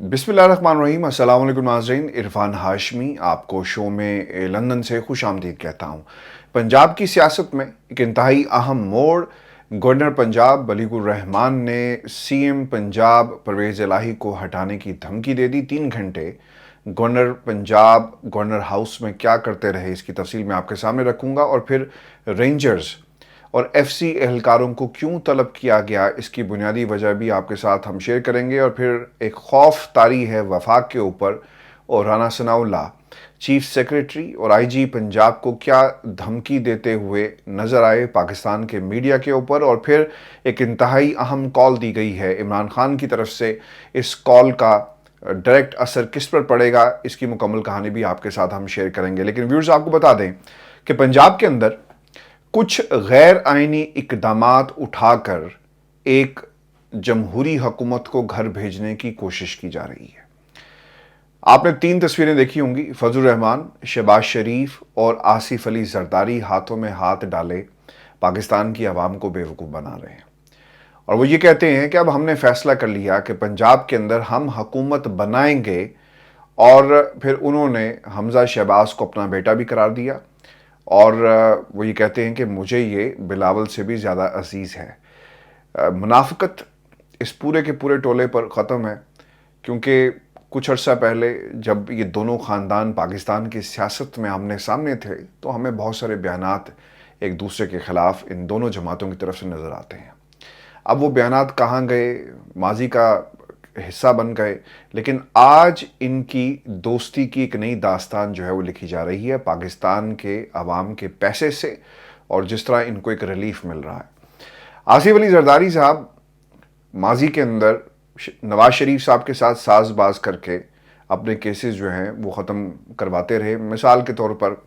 बिस्मिल्लाहिर्रहमानिर्रहीम। अस्सलाम वालेकुम नाज़रीन, इरफान हाशमी आपको शो में लंदन से खुश आमदीद कहता हूँ। पंजाब की सियासत में एक इंतहाई अहम मोड़, गवर्नर पंजाब मलिकुर रहमान ने सीएम पंजाब परवेज़ इलाही को हटाने की धमकी दे दी। 3 घंटे गवर्नर पंजाब गवर्नर हाउस में क्या करते रहे, इसकी तफसील मैं आपके सामने रखूँगा, और फिर रेंजर्स और एफसी एहलकारों को क्यों तलब किया गया, इसकी बुनियादी वजह भी आपके साथ हम शेयर करेंगे। और फिर एक खौफ तारी है वफाक के ऊपर, और राना सनाउल्लाह चीफ सेक्रेटरी और आईजी पंजाब को क्या धमकी देते हुए नज़र आए पाकिस्तान के मीडिया के ऊपर। और फिर एक इंतहाई अहम कॉल दी गई है इमरान खान की तरफ से। इस कॉल का डायरेक्ट असर किस पर पड़ेगा, इसकी मुकम्मल कहानी भी आपके साथ हम शेयर करेंगे। लेकिन व्यूअर्स, आपको बता दें कि पंजाब के अंदर कुछ गैर आइनी इकदामात उठाकर एक जमहूरी हुकूमत को घर भेजने की कोशिश की जा रही है। आपने 3 तस्वीरें देखी होंगी, फजलुर रहमान, शहबाज शरीफ और आसिफ अली जरदारी हाथों में हाथ डाले पाकिस्तान की आवाम को बेवकूफ़ बना रहे हैं। और वो ये कहते हैं कि अब हमने फैसला कर लिया कि पंजाब के अंदर हम हुकूमत बनाएंगे। और फिर उन्होंने हमजा शहबाज को अपना बेटा भी करार दिया, और वो ये कहते हैं कि मुझे ये बिलावल से भी ज़्यादा अजीज़ है। मुनाफिकत इस पूरे के पूरे टोले पर ख़त्म है, क्योंकि कुछ अर्सा पहले जब ये दोनों ख़ानदान पाकिस्तान की सियासत में आमने सामने थे, तो हमें बहुत सारे बयानात एक दूसरे के ख़िलाफ़ इन दोनों जमातों की तरफ से नज़र आते हैं। अब वो बयानात कहाँ गए, माजी का हिस्सा बन गए, लेकिन आज इनकी दोस्ती की एक नई दास्तान जो है वो लिखी जा रही है पाकिस्तान के अवाम के पैसे से, और जिस तरह इनको एक रिलीफ मिल रहा है। आसिफ अली जरदारी साहब माजी के अंदर नवाज शरीफ साहब के साथ साजबाज करके अपने केसेस जो हैं वो ख़त्म करवाते रहे। मिसाल के तौर पर,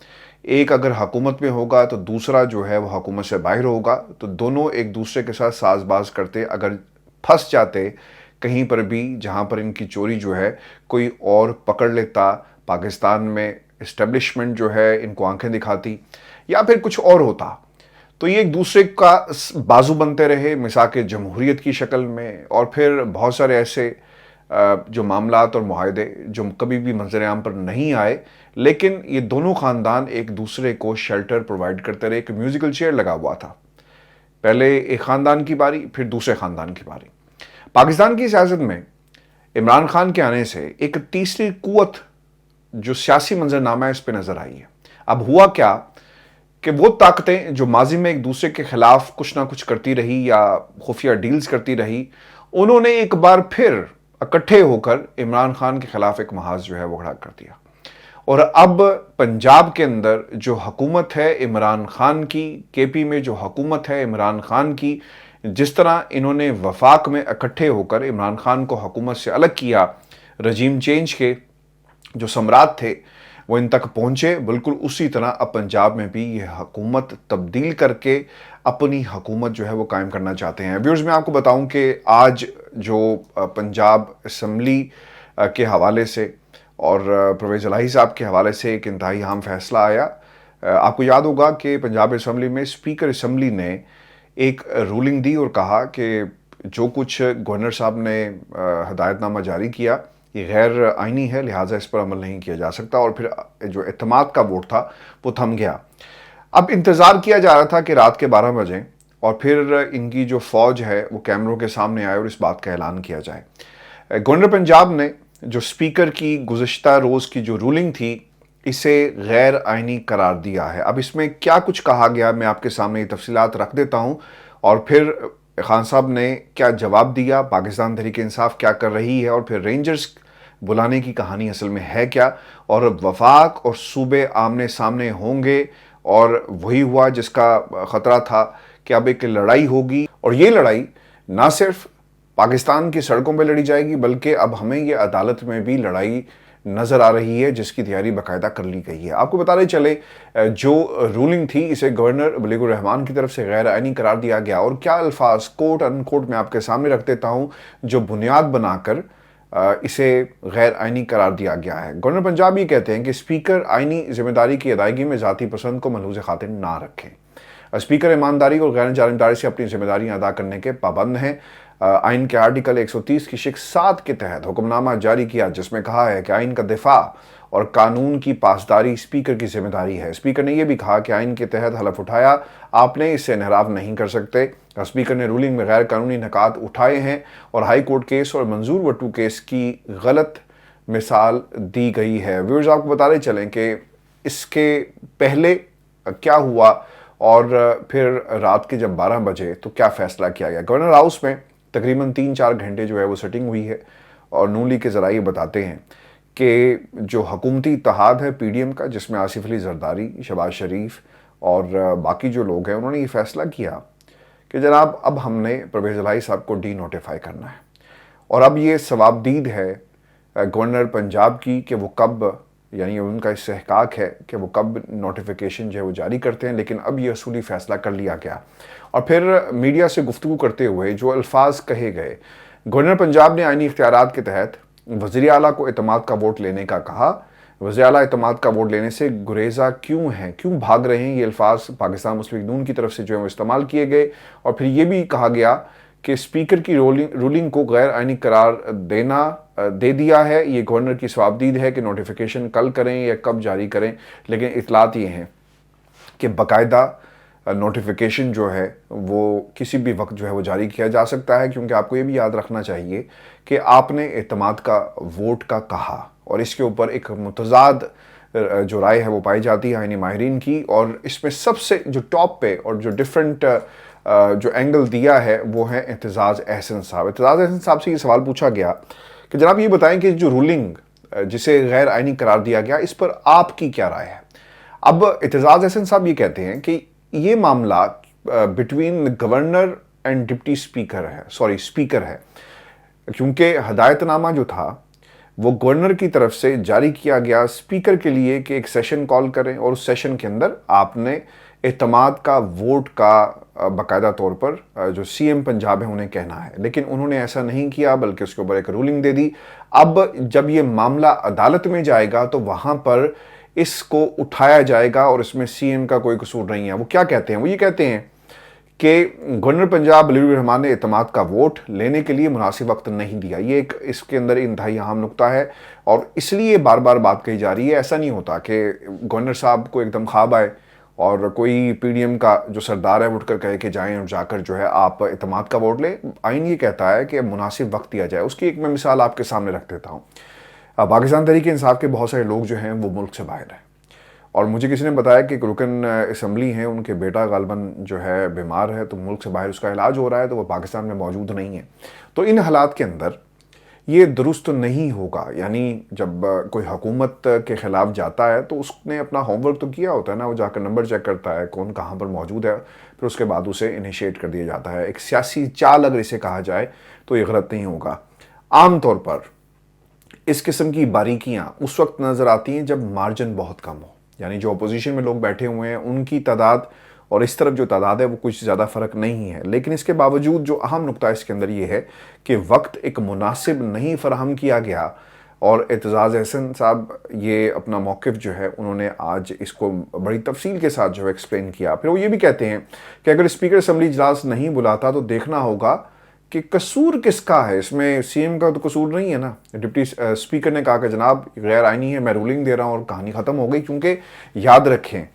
एक अगर हुकूमत में होगा तो दूसरा जो है वो हुकूमत से बाहर होगा, तो दोनों एक दूसरे के साथ साजबाज करते, अगर फंस जाते कहीं पर भी जहां पर इनकी चोरी जो है कोई और पकड़ लेता, पाकिस्तान में इस्टेब्लिशमेंट जो है इनको आंखें दिखाती, या फिर कुछ और होता, तो ये एक दूसरे का बाजू बनते रहे मिसाक जमहूरियत की शक्ल में। और फिर बहुत सारे ऐसे जो मामलात और मुआहदे जो कभी भी मंजर आम पर नहीं आए, लेकिन ये दोनों ख़ानदान एक दूसरे को शेल्टर प्रोवाइड करते रहे। एक म्यूज़िकल चेयर लगा हुआ था, पहले एक ख़ानदान की बारी, फिर दूसरे ख़ानदान की बारी। पाकिस्तान की सियासत में इमरान खान के आने से एक तीसरी कुव्वत जो सियासी मंजरनामा है इस पर नज़र आई है। अब हुआ क्या कि वो ताकतें जो माजी में एक दूसरे के खिलाफ कुछ ना कुछ करती रही या खुफिया डील्स करती रही, उन्होंने एक बार फिर इकट्ठे होकर इमरान खान के खिलाफ एक महाज जो है वो खड़ा कर दिया। और अब पंजाब के अंदर जो हुकूमत है इमरान खान की, केपी में जो हुकूमत है इमरान खान की, जिस तरह इन्होंने वफाक में इकट्ठे होकर इमरान खान को हुकूमत से अलग किया, रजीम चेंज के जो सम्राट थे वो इन तक पहुँचे, बिल्कुल उसी तरह अब पंजाब में भी ये हुकूमत तब्दील करके अपनी हुकूमत जो है वो कायम करना चाहते हैं। व्यूअर्स, मैं आपको बताऊं कि आज जो पंजाब असम्बली के हवाले से और परवेज़ इलाही साहब के हवाले से एक इंतहाई अहम फैसला आया। आपको याद होगा कि पंजाब असम्बली में स्पीकर असम्बली ने एक रूलिंग दी और कहा कि जो कुछ गवर्नर साहब ने हदायतनामा जारी किया ये गैर आइनी है, लिहाजा इस पर अमल नहीं किया जा सकता। और फिर जो एतमाद का वोट था वो थम गया। अब इंतज़ार किया जा रहा था कि रात के 12 बजे और फिर इनकी जो फ़ौज है वो कैमरों के सामने आए और इस बात का ऐलान किया जाए। गवर्नर पंजाब ने जो स्पीकर की गुज़श्ता रोज़ की जो रूलिंग थी इसे गैर आइनी करार दिया है। अब इसमें क्या कुछ कहा गया मैं आपके सामने ये तफसीलात रख देता हूँ, और फिर खान साहब ने क्या जवाब दिया, पाकिस्तान तहरीक-ए-इंसाफ क्या कर रही है, और फिर रेंजर्स बुलाने की कहानी असल में है क्या, और वफाक और सूबे आमने सामने होंगे। और वही हुआ जिसका ख़तरा था कि अब एक लड़ाई होगी, और ये लड़ाई ना सिर्फ पाकिस्तान की सड़कों पर लड़ी जाएगी बल्कि अब हमें ये अदालत में भी लड़ाई नज़र आ रही है जिसकी तैयारी बाकायदा कर ली गई है। आपको बताते चले जो रूलिंग थी इसे गवर्नर मलिकुर रहमान की तरफ से गैर आइनी करार दिया गया, और क्या अल्फाज कोट अनकोट मैं आपके सामने रख देता हूँ जो बुनियाद बनाकर इसे गैर आइनी करार दिया गया है। गवर्नर पंजाब ये कहते हैं कि स्पीकर आइनी जिम्मेदारी की अदायगी में ज़ाती पसंद को मलहूज़ खातिर ना रखें। स्पीकर ईमानदारी और गैर जानबदारी से अपनी जिम्मेदारियां अदा करने के पाबंद हैं। आइन के आर्टिकल 130 की शिक 7 के तहत हुक्मनामा जारी किया, जिसमें कहा है कि आइन का दिफा और कानून की पासदारी स्पीकर की जिम्मेदारी है। स्पीकर ने यह भी कहा कि आइन के तहत हलफ उठाया आपने, इससे इनहराफ नहीं कर सकते। स्पीकर ने रूलिंग में गैर कानूनी निकात उठाए हैं और हाई कोर्ट केस और मंजूर वट्टू केस की गलत मिसाल दी गई है। व्यूअर्स, आपको बताते चलें कि इसके पहले क्या हुआ और फिर रात के जब 12 बजे तो क्या फैसला किया गया। गवर्नर हाउस में तकरीबन 3-4 घंटे जो है वो सेटिंग हुई है और नून लीग के ज़राए बताते हैं कि जो हुकूमती इत्तेहाद है PDM का, जिसमें आसिफ अली जरदारी, शहबाज शरीफ और बाकी जो लोग हैं, उन्होंने ये फैसला किया कि जनाब अब हमने परवेज़ इलाही साहब को डी नोटिफाई करना है और अब ये सवाबदीद है गवर्नर पंजाब की कि वो कब, यानी उनका इस्तेहकाक है कि वो कब नोटिफिकेशन जो है वो जारी करते हैं। लेकिन अब ये असूली फ़ैसला कर लिया गया और फिर मीडिया से गुफ्तगू करते हुए जो अल्फाज कहे गए, गवर्नर पंजाब ने आइनी इख्तियारात के तहत वज़ीर आला को एतमाद का वोट लेने का कहा। वज़ीर आला एतमाद का वोट लेने से गुरेज़ा क्यों हैं, क्यों भाग रहे हैं, ये अल्फाज पाकिस्तान मुस्लिम लीग नून की तरफ से जो है वो इस्तेमाल किए गए। और फिर ये भी कहा गया कि स्पीकर की रूलिंग को गैर आइनी करार दे दिया है। ये गवर्नर की सवाबदीद है कि नोटिफिकेशन कल करें या कब जारी करें, लेकिन इतलात ये हैं कि बाकायदा नोटिफिकेशन जो है वो किसी भी वक्त जो है वो जारी किया जा सकता है। क्योंकि आपको ये भी याद रखना चाहिए कि आपने एतमाद का वोट का कहा और इसके ऊपर एक मुतज़ाद जो राय है वो पाई जाती है आईनी माहिरीन की, और इसमें सबसे जो टॉप पे और जो डिफरेंट जो एंगल दिया है वो है एतजाज़ अहसन साहब। एतजाज़ अहसन साहब से ये सवाल पूछा गया कि जनाब ये बताएं कि जो रूलिंग जिसे गैर आइनी करार दिया गया, इस पर आपकी क्या राय है। अब एतजाज़ अहसन साहब ये कहते हैं कि ये मामला between governor and deputy speaker है, स्पीकर है, क्योंकि हदायतनामा जो था वो गवर्नर की तरफ से जारी किया गया स्पीकर के लिए कि एक सेशन कॉल करें और उस सेशन के अंदर आपने एतमाद का वोट का बाकायदा तौर पर जो CM पंजाब है उन्हें कहना है। लेकिन उन्होंने ऐसा नहीं किया, बल्कि उसके ऊपर एक रूलिंग दे दी। अब जब ये मामला अदालत में जाएगा तो वहाँ पर इसको उठाया जाएगा और इसमें CM का कोई कसूर नहीं है। वो क्या कहते हैं, वो ये कहते हैं कि गवर्नर पंजाब बलीगुर रहमान ने एतमाद का वोट लेने के लिए मुनासिब वक्त नहीं दिया। ये एक इसके अंदर इंतहाई अहम नुकता है और इसलिए बार बार बात कही जा रही है। ऐसा नहीं होता कि गवर्नर साहब को एकदम ख्वाब आए और कोई PDM का जो सरदार है वो उठकर कहे कि जाएं और जाकर जो है आप एतमाद का वोट लें। आइन ये कहता है कि मुनासिब वक्त दिया जाए। उसकी एक मैं मिसाल आपके सामने रख देता हूँ। पाकिस्तान तहरीक इंसाफ के बहुत सारे लोग जो हैं वो मुल्क से बाहर हैं और मुझे किसी ने बताया कि एक रुकन असम्बली हैं, उनके बेटा गालबन जो है बीमार है, तो मुल्क से बाहर उसका इलाज हो रहा है, तो वो पाकिस्तान में मौजूद नहीं है। तो इन हालात के अंदर ये दुरुस्त नहीं होगा। यानी जब कोई हुकूमत के ख़िलाफ़ जाता है तो उसने अपना होमवर्क तो किया होता है ना, वो जाकर नंबर चेक करता है कौन कहाँ पर मौजूद है, फिर उसके बाद उसे इनिशिएट कर दिया जाता है। एक सियासी चाल अगर इसे कहा जाए तो ये गलत नहीं होगा। आम तौर पर इस किस्म की बारीकियाँ उस वक्त नज़र आती हैं जब मार्जिन बहुत कम हो, यानी जो अपोजिशन में लोग बैठे हुए हैं उनकी तादाद और इस तरफ जो तादाद है वो कुछ ज़्यादा फ़र्क नहीं है। लेकिन इसके बावजूद जो अहम नुकता इसके अंदर ये है कि वक्त एक मुनासिब नहीं फ़राहम किया गया और एतजाज़ अहसन साहब ये अपना मौक़िफ़ जो है उन्होंने आज इसको बड़ी तफसील के साथ जो है एक्सप्लेन किया। फिर वो ये भी कहते हैं कि अगर स्पीकर असम्बली इजलास नहीं बुलाता तो देखना होगा कि कसूर किसका है। इसमें CM का तो कसूर नहीं है ना। डिप्टी स्पीकर ने कहा कि जनाब गैर आइनी है, मैं रूलिंग दे रहा हूँ और कहानी ख़त्म हो गई। क्योंकि याद रखें,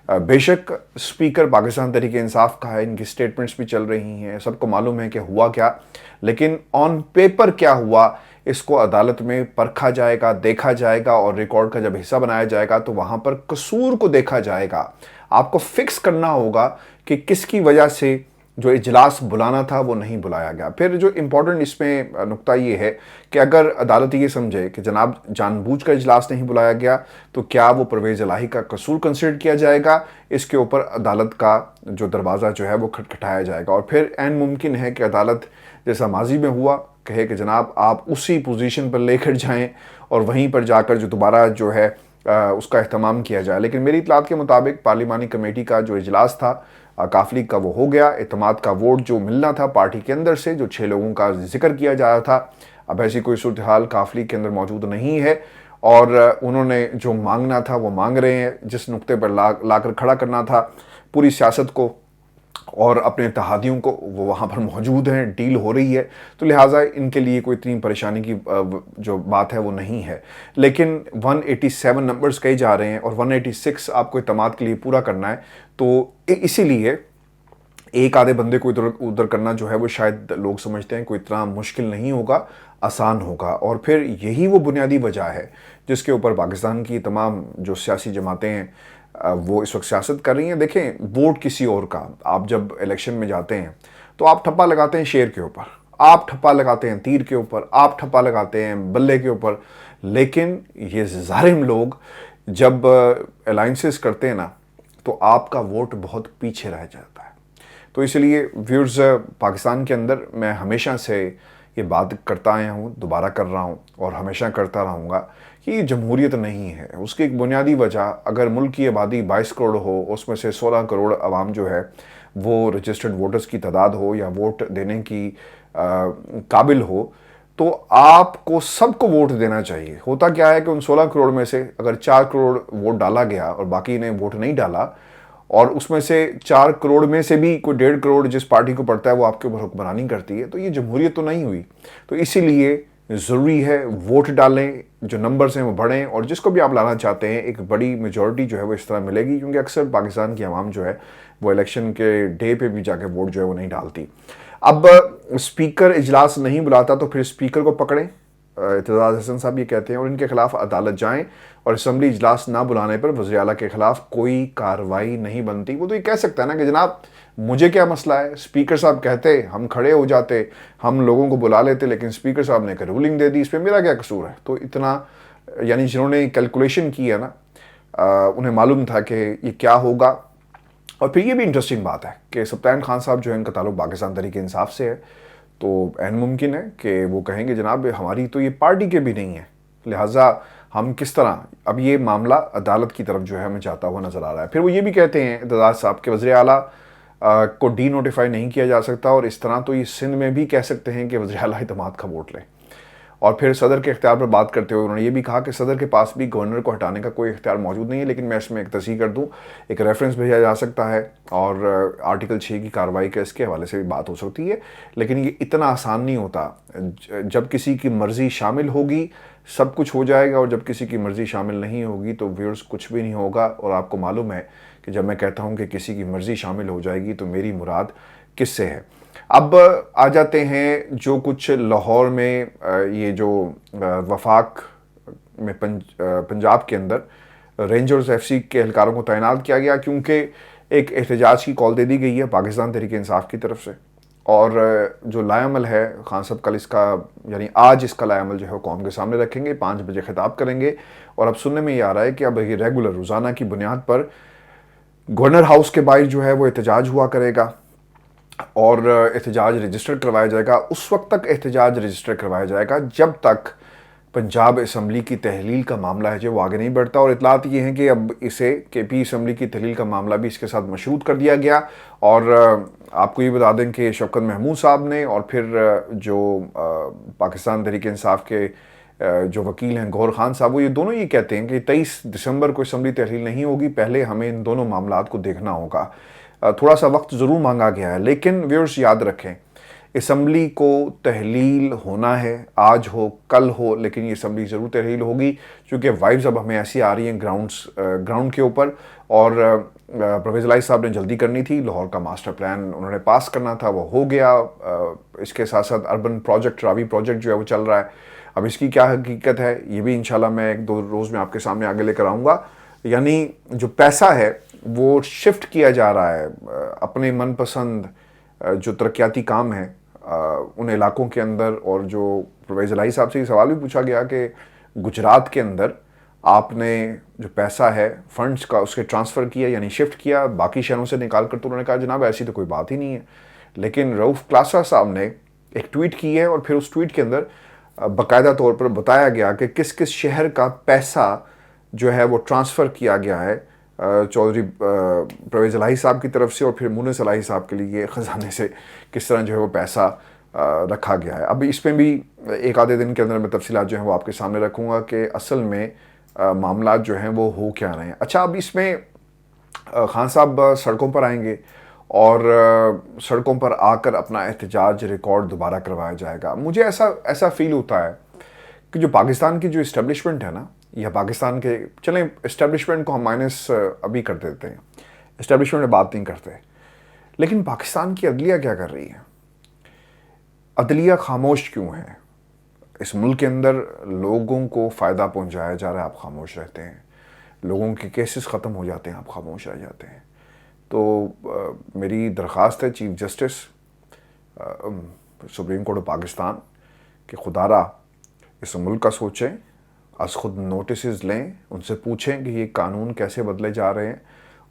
बेशक स्पीकर पाकिस्तान तहरीक इंसाफ का है, इनकी स्टेटमेंट्स भी चल रही हैं, सबको मालूम है कि हुआ क्या, लेकिन ऑन पेपर क्या हुआ इसको अदालत में परखा जाएगा, देखा जाएगा और रिकॉर्ड का जब हिस्सा बनाया जाएगा तो वहाँ पर कसूर को देखा जाएगा। आपको फिक्स करना होगा कि किसकी वजह से जो इजलास बुलाना था वो नहीं बुलाया गया। फिर जो इम्पोर्टेंट इसमें नुकता ये है कि अगर अदालत ये समझे कि जनाब जानबूझकर इजलास नहीं बुलाया गया तो क्या वो परवेज़ इलाही का कसूर कंसिडर किया जाएगा, इसके ऊपर अदालत का जो दरवाज़ा जो है वो खटखटाया जाएगा। और फिर ऐन मुमकिन है कि अदालत जैसा माजी में हुआ कहे कि जनाब आप उसी पोजीशन पर लेकर जाएं और वहीं पर जाकर जो दोबारा जो है उसका एहतमाम किया जाए। लेकिन मेरी इतलात के मुताबिक पार्लिमानी कमेटी का जो इजलास था काफ़ी का वो हो गया। एतमाद का वोट जो मिलना था पार्टी के अंदर से, जो 6 लोगों का जिक्र किया जा रहा था, अब ऐसी कोई सूरत हाल काफ़ी के अंदर मौजूद नहीं है और उन्होंने जो मांगना था वो मांग रहे हैं। जिस नुक्ते पर लाकर खड़ा करना था पूरी सियासत को اور اپنے اتحادیوں کو وہ وہاں پر موجود ہیں، ڈیل ہو رہی ہے، تو لہٰذا ان کے لیے کوئی اتنی پریشانی کی جو بات ہے وہ نہیں ہے۔ لیکن 187 نمبرز کہے جا رہے ہیں اور 186 آپ کو اعتماد کے لیے پورا کرنا ہے، تو اسی لیے ایک آدھے بندے کو ادھر ادھر کرنا جو ہے وہ شاید لوگ سمجھتے ہیں کوئی اتنا مشکل نہیں ہوگا، آسان ہوگا۔ اور پھر یہی وہ بنیادی وجہ ہے جس کے اوپر پاکستان کی تمام جو سیاسی جماعتیں ہیں وہ اس وقت سیاست کر رہی ہیں۔ دیکھیں، ووٹ کسی اور کا، آپ جب الیکشن میں جاتے ہیں تو آپ ٹھپا لگاتے ہیں شیر کے اوپر، آپ ٹھپا لگاتے ہیں تیر کے اوپر، آپ ٹھپا لگاتے ہیں بلے کے اوپر، لیکن یہ ظالم لوگ جب الائنسز کرتے ہیں نا تو آپ کا ووٹ بہت پیچھے رہ جاتا ہے۔ تو اس لیے ویورز، پاکستان کے اندر میں ہمیشہ سے یہ بات کرتا آیا ہوں، دوبارہ کر رہا ہوں اور ہمیشہ کرتا رہوں گا کہ یہ جمہوریت نہیں ہے۔ اس کی ایک بنیادی وجہ، اگر ملک کی آبادی 22 کروڑ ہو، اس میں سے 16 کروڑ عوام جو ہے وہ رجسٹرڈ ووٹرز کی تعداد ہو یا ووٹ دینے کی قابل ہو، تو آپ کو سب کو ووٹ دینا چاہیے۔ ہوتا کیا ہے کہ ان 16 کروڑ میں سے اگر 4 کروڑ ووٹ ڈالا گیا اور باقی نے ووٹ نہیں ڈالا، اور اس میں سے 4 کروڑ میں سے بھی کوئی 1.5 کروڑ جس پارٹی کو پڑتا ہے وہ آپ کے اوپر حکمرانی کرتی ہے، تو یہ جمہوریت تو نہیں ہوئی۔ تو اسی لیے ضروری ہے ووٹ ڈالیں، جو نمبرز ہیں وہ بڑھیں، اور جس کو بھی آپ لانا چاہتے ہیں ایک بڑی میجورٹی جو ہے وہ اس طرح ملے گی، کیونکہ اکثر پاکستان کی عوام جو ہے وہ الیکشن کے ڈے پہ بھی جا کے ووٹ جو ہے وہ نہیں ڈالتی۔ اب اسپیکر اجلاس نہیں بلاتا تو پھر اسپیکر کو پکڑیں، اعتزاز احسن صاحب یہ کہتے ہیں، اور ان کے خلاف عدالت جائیں، اور اسمبلی اجلاس نہ بلانے پر وزیر اعلیٰ کے خلاف کوئی کارروائی نہیں بنتی۔ وہ تو یہ کہہ سکتا ہے نا کہ جناب مجھے کیا مسئلہ ہے، اسپیکر صاحب کہتے ہم کھڑے ہو جاتے، ہم لوگوں کو بلا لیتے، لیکن اسپیکر صاحب نے رولنگ دے دی، اس پہ میرا کیا قصور ہے۔ تو اتنا یعنی جنہوں نے کیلکولیشن کی ہے نا، انہیں معلوم تھا کہ یہ کیا ہوگا۔ اور پھر یہ بھی انٹرسٹنگ بات ہے کہ سبطین خان صاحب جو ہے ان کا تعلق پاکستان تحریک انصاف سے ہے، تو عین ممکن ہے کہ وہ کہیں گے جناب ہماری تو یہ پارٹی کے بھی نہیں ہے، لہٰذا ہم کس طرح، اب یہ معاملہ عدالت کی طرف جو ہے ہمیں جاتا ہوا نظر آ رہا ہے۔ پھر وہ یہ بھی کہتے ہیں اعتزاز صاحب کہ وزیر اعلیٰ کو ڈی نوٹیفائی نہیں کیا جا سکتا، اور اس طرح تو یہ سندھ میں بھی کہہ سکتے ہیں کہ وزیر اعلیٰ اعتماد کا ووٹ لیں۔ اور پھر صدر کے اختیار پر بات کرتے ہوئے انہوں نے یہ بھی کہا کہ صدر کے پاس بھی گورنر کو ہٹانے کا کوئی اختیار موجود نہیں ہے، لیکن میں اس میں ایک تصحیح کر دوں، ایک ریفرنس بھیجا جا سکتا ہے، اور آرٹیکل 6 کی کارروائی کا اس کے حوالے سے بھی بات ہو سکتی ہے، لیکن یہ اتنا آسان نہیں ہوتا۔ جب کسی کی مرضی شامل ہوگی سب کچھ ہو جائے گا، اور جب کسی کی مرضی شامل نہیں ہوگی تو ویورز کچھ بھی نہیں ہوگا۔ اور آپ کو معلوم ہے کہ جب میں کہتا ہوں کہ کسی کی مرضی شامل ہو جائے گی تو میری مراد کس سے ہے۔ اب آ جاتے ہیں جو کچھ لاہور میں یہ جو وفاق میں پنجاب کے اندر رینجرز ایف سی کے اہلکاروں کو تعینات کیا گیا، کیونکہ ایک احتجاج کی کال دے دی گئی ہے پاکستان تحریک انصاف کی طرف سے، اور جو لائے عمل ہے خان صاحب کل اس کا یعنی آج اس کا لائے عمل جو ہے قوم کے سامنے رکھیں گے، 5 بجے خطاب کریں گے، اور اب سننے میں یہ آ رہا ہے کہ اب یہ ریگولر روزانہ کی بنیاد پر گورنر ہاؤس کے باہر جو ہے وہ احتجاج ہوا کرے گا، اور احتجاج رجسٹر کروایا جائے گا۔ اس وقت تک احتجاج رجسٹر کروایا جائے گا جب تک پنجاب اسمبلی کی تحلیل کا معاملہ ہے جو وہ آگے نہیں بڑھتا، اور اطلاعات یہ ہیں کہ اب اسے کے پی اسمبلی کی تحلیل کا معاملہ بھی اس کے ساتھ مشروط کر دیا گیا۔ اور آپ کو یہ بتا دیں کہ شوکت محمود صاحب نے اور پھر جو پاکستان تحریک انصاف کے جو وکیل ہیں گور خان صاحب، وہ یہ دونوں یہ کہتے ہیں کہ 23 دسمبر کو اسمبلی تحلیل نہیں ہوگی، پہلے ہمیں ان دونوں معاملات کو دیکھنا ہوگا۔ تھوڑا سا وقت ضرور مانگا گیا ہے، لیکن ویورز یاد رکھیں اسمبلی کو تحلیل ہونا ہے، آج ہو کل ہو، لیکن یہ اسمبلی ضرور تحلیل ہوگی، چونکہ وائبز اب ہمیں ایسی آ رہی ہیں گراؤنڈ کے اوپر۔ اور پرویز الہی صاحب نے جلدی کرنی تھی، لاہور کا ماسٹر پلان انہوں نے پاس کرنا تھا، وہ ہو گیا۔ اس کے ساتھ ساتھ اربن پروجیکٹ، راوی پروجیکٹ جو ہے وہ چل رہا ہے۔ اب اس کی کیا حقیقت ہے یہ بھی انشاءاللہ میں 1-2 روز میں آپ کے سامنے آگے لے کر آؤں گا۔ یعنی جو پیسہ ہے وہ شفٹ کیا جا رہا ہے اپنے من پسند جو ترقیاتی کام ہیں ان علاقوں کے اندر۔ اور جو پرویز الہی صاحب سے یہ سوال بھی پوچھا گیا کہ گجرات کے اندر آپ نے جو پیسہ ہے فنڈز کا اس کے ٹرانسفر کیا، یعنی شفٹ کیا باقی شہروں سے نکال کر، تو انہوں نے کہا جناب ایسی تو کوئی بات ہی نہیں ہے۔ لیکن رؤف کلاسا صاحب نے ایک ٹویٹ کی ہے، اور پھر اس ٹویٹ کے اندر باقاعدہ طور پر بتایا گیا کہ کس کس شہر کا پیسہ جو ہے وہ ٹرانسفر کیا گیا ہے چودھری پرویز الہی صاحب کی طرف سے، اور پھر مونس الہی صاحب کے لیے خزانے سے کس طرح جو ہے وہ پیسہ رکھا گیا ہے۔ اب اس میں بھی ایک آدھے دن کے اندر میں تفصیلات جو ہیں وہ آپ کے سامنے رکھوں گا کہ اصل میں معاملات جو ہیں وہ ہو کیا رہے ہیں۔ اچھا، اب اس میں خان صاحب سڑکوں پر آئیں گے اور سڑکوں پر آ کر اپنا احتجاج ریکارڈ دوبارہ کروایا جائے گا. مجھے ایسا فیل ہوتا ہے کہ جو پاکستان کی جو اسٹیبلشمنٹ ہے نا، یا پاکستان کے، چلیں اسٹیبلشمنٹ کو ہم مائنس ابھی کر دیتے ہیں، اسٹیبلشمنٹ میں بات نہیں کرتے، لیکن پاکستان کی عدلیہ کیا کر رہی ہے؟ عدلیہ خاموش کیوں ہے؟ اس ملک کے اندر لوگوں کو فائدہ پہنچایا جا رہا ہے، آپ خاموش رہتے ہیں. لوگوں کے کیسز ختم ہو جاتے ہیں، آپ خاموش رہ جاتے ہیں. تو میری درخواست ہے chief justice supreme court of Pakistan کہ خدا را اس ملک کا سوچیں، از خود نوٹسز لیں، ان سے پوچھیں کہ یہ قانون کیسے بدلے جا رہے ہیں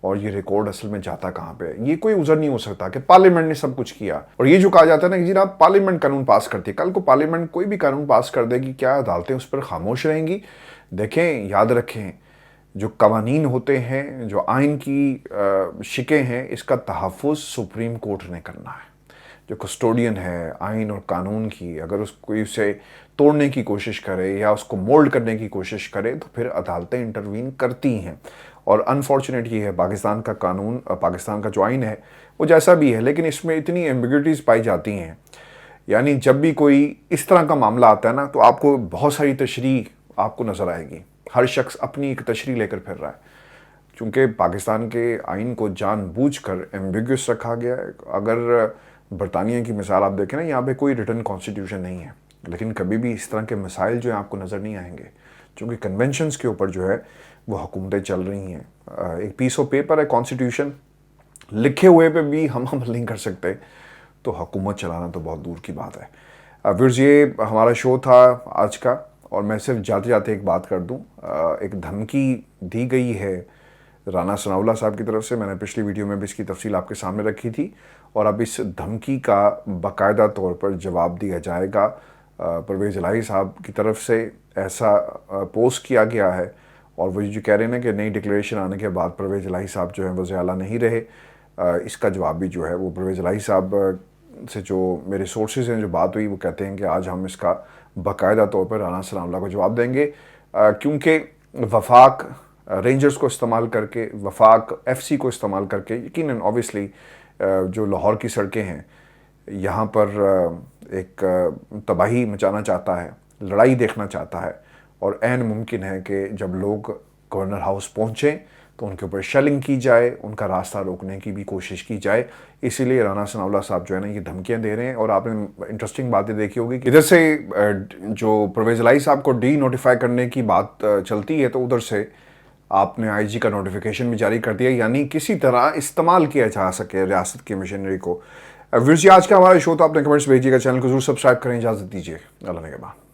اور یہ ریکارڈ اصل میں جاتا کہاں پہ ہے. یہ کوئی عذر نہیں ہو سکتا کہ پارلیمنٹ نے سب کچھ کیا. اور یہ جو کہا جاتا ہے نا کہ جی آپ پارلیمنٹ قانون پاس کرتی ہے، کل کو پارلیمنٹ کوئی بھی قانون پاس کر دے گی، کیا عدالتیں اس پر خاموش رہیں گی؟ دیکھیں، یاد رکھیں، جو قوانین ہوتے ہیں، جو آئین کی شکیں ہیں، اس کا تحفظ سپریم کورٹ نے کرنا ہے. جو کسٹوڈین ہے آئین اور قانون کی، اگر کوئی اسے توڑنے کی کوشش کرے یا اس کو مولڈ کرنے کی کوشش کرے تو پھر عدالتیں انٹروین کرتی ہیں. اور انفارچونیٹ یہ ہے، پاکستان کا قانون، پاکستان کا جو آئین ہے وہ جیسا بھی ہے، لیکن اس میں اتنی ایمبیگوٹیز پائی جاتی ہیں. یعنی جب بھی کوئی اس طرح کا معاملہ آتا ہے نا تو آپ کو بہت ساری تشریح آپ کو نظر آئے گی. ہر شخص اپنی ایک تشریح لے کر پھر رہا ہے، چونکہ پاکستان کے آئین کو جان بوجھ کر ایمبیگوس رکھا گیا ہے. اگر برطانیہ کی مثال آپ دیکھیں نا، یہاں پہ کوئی ریٹن کانسٹیٹیوشن نہیں ہے، لیکن کبھی بھی اس طرح کے مسائل جو ہیں آپ کو نظر نہیں آئیں گے، چونکہ کنونشنز کے اوپر جو ہے وہ حکومتیں چل رہی ہیں. ایک پیس آف پیپر ہے کانسٹیٹیوشن، لکھے ہوئے پہ بھی ہم عمل نہیں کر سکتے تو حکومت چلانا تو بہت دور کی بات ہے. ویورز، یہ ہمارا شو تھا آج کا، اور میں صرف جاتے جاتے ایک بات کر دوں. ایک دھمکی دی گئی ہے رانا ثناءاللہ صاحب کی طرف سے. میں نے پچھلی ویڈیو میں بھی اس کی تفصیل آپ کے سامنے رکھی تھی، اور اب اس دھمکی کا باقاعدہ طور پر جواب دیا جائے گا. پرویز الہی صاحب کی طرف سے ایسا پوسٹ کیا گیا ہے، اور وہ جو کہہ رہے ہیں نا کہ نئی ڈکلیریشن آنے کے بعد پرویز الہی صاحب جو ہیں وزیر اعلیٰ نہیں رہے، اس کا جواب بھی جو ہے وہ پرویز الہی صاحب سے، جو میرے سورسز ہیں، جو بات ہوئی، وہ کہتے ہیں کہ آج ہم اس کا باقاعدہ طور پر رانا ثناءاللہ کو جواب دیں گے. کیونکہ وفاق رینجرز کو استعمال کر کے، وفاق ایف سی کو استعمال کر کے، یقیناً اوبیسلی جو لاہور کی سڑکیں ہیں یہاں پر ایک تباہی مچانا چاہتا ہے، لڑائی دیکھنا چاہتا ہے. اور عین ممکن ہے کہ جب لوگ گورنر ہاؤس پہنچیں تو ان کے اوپر شیلنگ کی جائے، ان کا راستہ روکنے کی بھی کوشش کی جائے. اسی لیے رانا ثناءاللہ صاحب جو ہے نا یہ دھمکیاں دے رہے ہیں. اور آپ نے انٹرسٹنگ باتیں دیکھی ہوگی کہ ادھر سے جو پرویز الہی صاحب کو ڈی نوٹیفائی کرنے کی بات چلتی ہے تو ادھر سے آپ نے آئی جی کا نوٹیفیکیشن بھی جاری کر دیا، یعنی کسی طرح استعمال کیا جا سکے ریاست کی مشینری کو. ویورز، آج کا ہمارا شو تو آپ نے کمنٹس بھیجیے گا، چینل کو ضرور سبسکرائب کریں. اجازت دیجیے، اللہ نگہبان.